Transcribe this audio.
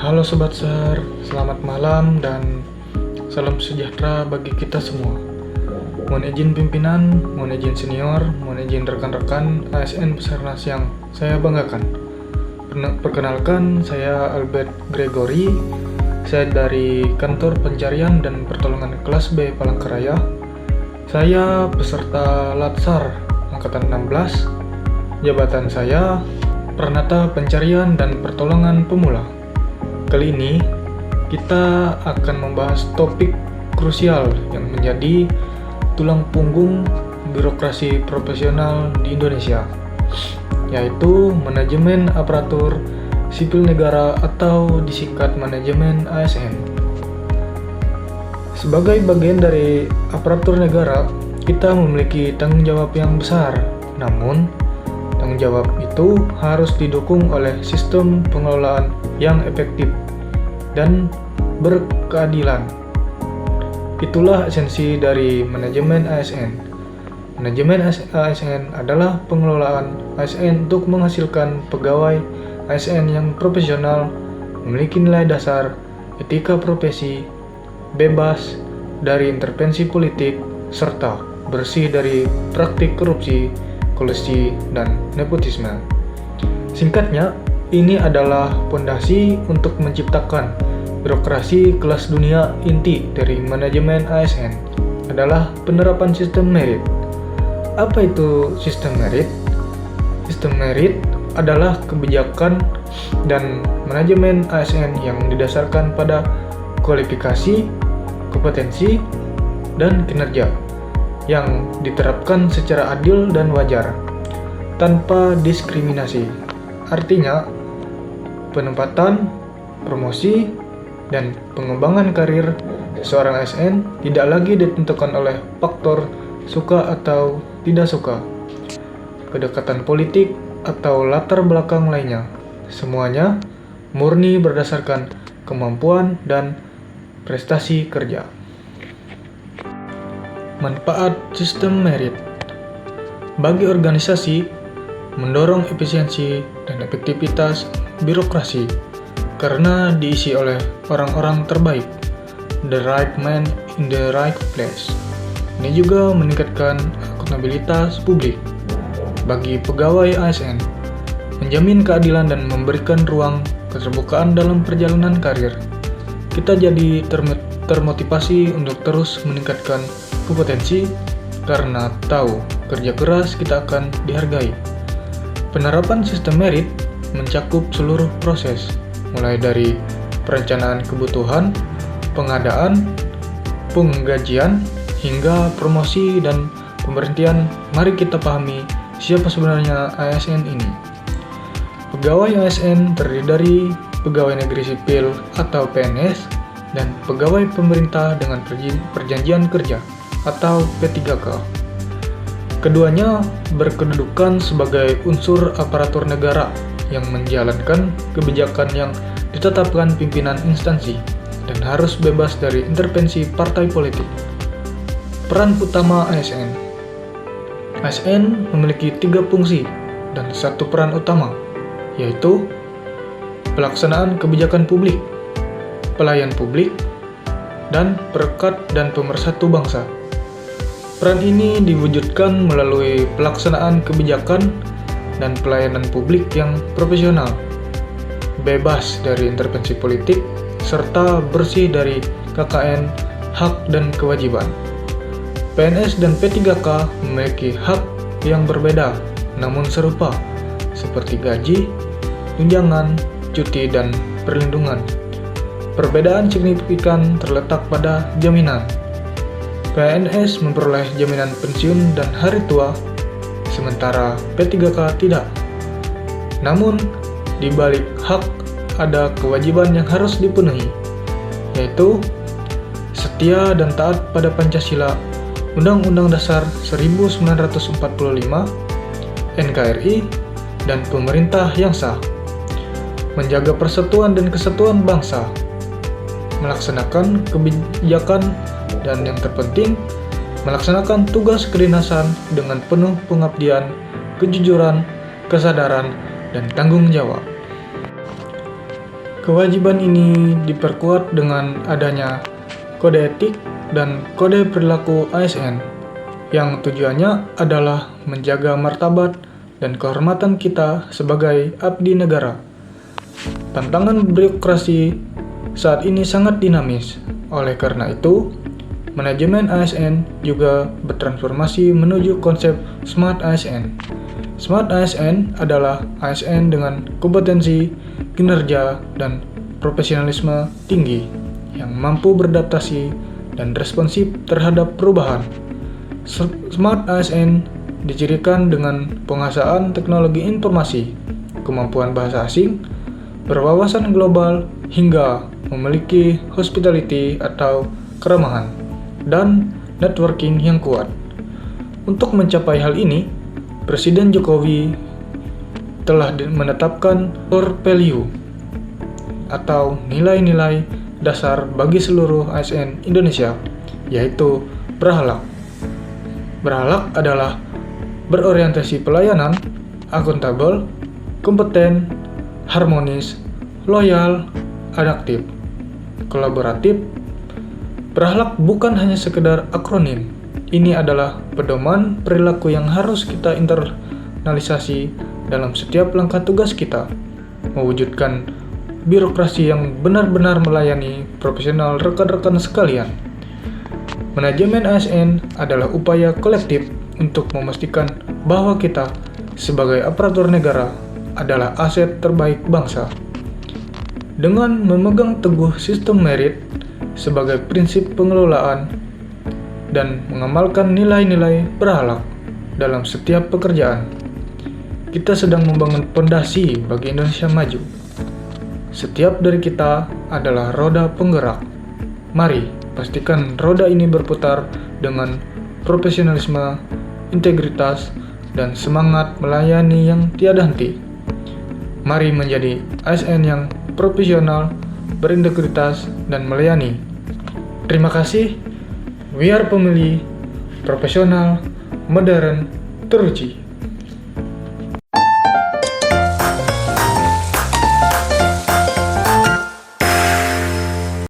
Halo Sobat Ser, selamat malam dan salam sejahtera bagi kita semua. Mohon izin pimpinan, mohon izin senior, mohon izin rekan-rekan ASN Basarnas yang saya banggakan. Perkenalkan, saya Albert Gregory. Saya dari Kantor Pencarian dan Pertolongan Kelas B Palangkaraya. Saya peserta Latsar Angkatan 16. Jabatan saya Pranata Pencarian dan Pertolongan Pemula. Kali ini kita akan membahas topik krusial yang menjadi tulang punggung birokrasi profesional di Indonesia, yaitu manajemen aparatur sipil negara atau disingkat manajemen ASN. Sebagai bagian dari aparatur negara, kita memiliki tanggung jawab yang besar. Namun, tanggung jawab itu harus didukung oleh sistem pengelolaan yang efektif dan berkeadilan. Itulah esensi dari manajemen ASN. Manajemen ASN adalah pengelolaan ASN untuk menghasilkan pegawai ASN yang profesional, memiliki nilai dasar, etika profesi, bebas dari intervensi politik, serta bersih dari praktik korupsi, kolusi, dan nepotisme. Singkatnya, ini adalah fondasi untuk menciptakan birokrasi kelas dunia. Inti dari manajemen ASN adalah penerapan sistem merit. Apa itu sistem merit? Sistem merit adalah kebijakan dan manajemen ASN yang didasarkan pada kualifikasi, kompetensi, dan kinerja yang diterapkan secara adil dan wajar, tanpa diskriminasi. Artinya, penempatan, promosi, dan pengembangan karir seorang ASN tidak lagi ditentukan oleh faktor suka atau tidak suka, kedekatan politik, atau latar belakang lainnya. Semuanya murni berdasarkan kemampuan dan prestasi kerja. Manfaat sistem merit bagi organisasi: mendorong efisiensi dan efektivitas birokrasi karena diisi oleh orang-orang terbaik, the right man in the right place. Ini juga meningkatkan akuntabilitas publik bagi pegawai ASN, menjamin keadilan dan memberikan ruang keterbukaan dalam perjalanan karir. Kita jadi termotivasi untuk terus meningkatkan kompetensi karena tahu kerja keras kita akan dihargai. Penerapan sistem merit mencakup seluruh proses, mulai dari perencanaan kebutuhan, pengadaan, penggajian, hingga promosi dan pemberhentian. Mari kita pahami siapa sebenarnya ASN ini. Pegawai ASN terdiri dari pegawai negeri sipil atau PNS dan pegawai pemerintah dengan perjanjian kerja atau P3K. Keduanya berkedudukan sebagai unsur aparatur negara yang menjalankan kebijakan yang ditetapkan pimpinan instansi dan harus bebas dari intervensi partai politik. Peran utama ASN. ASN memiliki 3 fungsi dan 1 peran utama, yaitu pelaksanaan kebijakan publik, pelayan publik, dan perekat dan pemersatu bangsa. Peran ini diwujudkan melalui pelaksanaan kebijakan dan pelayanan publik yang profesional, bebas dari intervensi politik, serta bersih dari KKN, hak dan kewajiban. PNS dan P3K memiliki hak yang berbeda namun serupa, seperti gaji, tunjangan, cuti, dan perlindungan. Perbedaan signifikan terletak pada jaminan. PNS memperoleh jaminan pensiun dan hari tua, sementara P3K tidak. Namun, di balik hak ada kewajiban yang harus dipenuhi, yaitu setia dan taat pada Pancasila, Undang-Undang Dasar 1945, NKRI, dan pemerintah yang sah, menjaga persatuan dan kesatuan bangsa, melaksanakan kebijakan, dan yang terpenting, melaksanakan tugas kedinasan dengan penuh pengabdian, kejujuran, kesadaran, dan tanggung jawab. Kewajiban ini diperkuat dengan adanya kode etik dan kode perilaku ASN yang tujuannya adalah menjaga martabat dan kehormatan kita sebagai abdi negara. Tantangan birokrasi saat ini sangat dinamis. Oleh karena itu, manajemen ASN juga bertransformasi menuju konsep Smart ASN. Smart ASN adalah ASN dengan kompetensi, kinerja, dan profesionalisme tinggi yang mampu beradaptasi dan responsif terhadap perubahan. Smart ASN dicirikan dengan penguasaan teknologi informasi, kemampuan bahasa asing, berwawasan global, hingga memiliki hospitality atau keramahan, dan networking yang kuat. Untuk mencapai hal ini, Presiden Jokowi telah menetapkan core value atau nilai-nilai dasar bagi seluruh ASN Indonesia, yaitu berakhlak. Berakhlak adalah berorientasi pelayanan, akuntabel, kompeten, harmonis, loyal, adaptif, kolaboratif. Berakhlak bukan hanya sekedar akronim. Ini adalah pedoman perilaku yang harus kita internalisasi dalam setiap langkah tugas kita, mewujudkan birokrasi yang benar-benar melayani profesional rekan-rekan sekalian. Manajemen ASN adalah upaya kolektif untuk memastikan bahwa kita sebagai aparatur negara adalah aset terbaik bangsa. Dengan memegang teguh sistem merit sebagai prinsip pengelolaan dan mengamalkan nilai-nilai berakhlak dalam setiap pekerjaan, kita sedang membangun fondasi bagi Indonesia maju. Setiap dari kita adalah roda penggerak. Mari pastikan roda ini berputar dengan profesionalisme, integritas, dan semangat melayani yang tiada henti. Mari menjadi ASN yang profesional, berintegritas, dan melayani. Terima kasih. We are Pemilih, profesional, modern, teruji.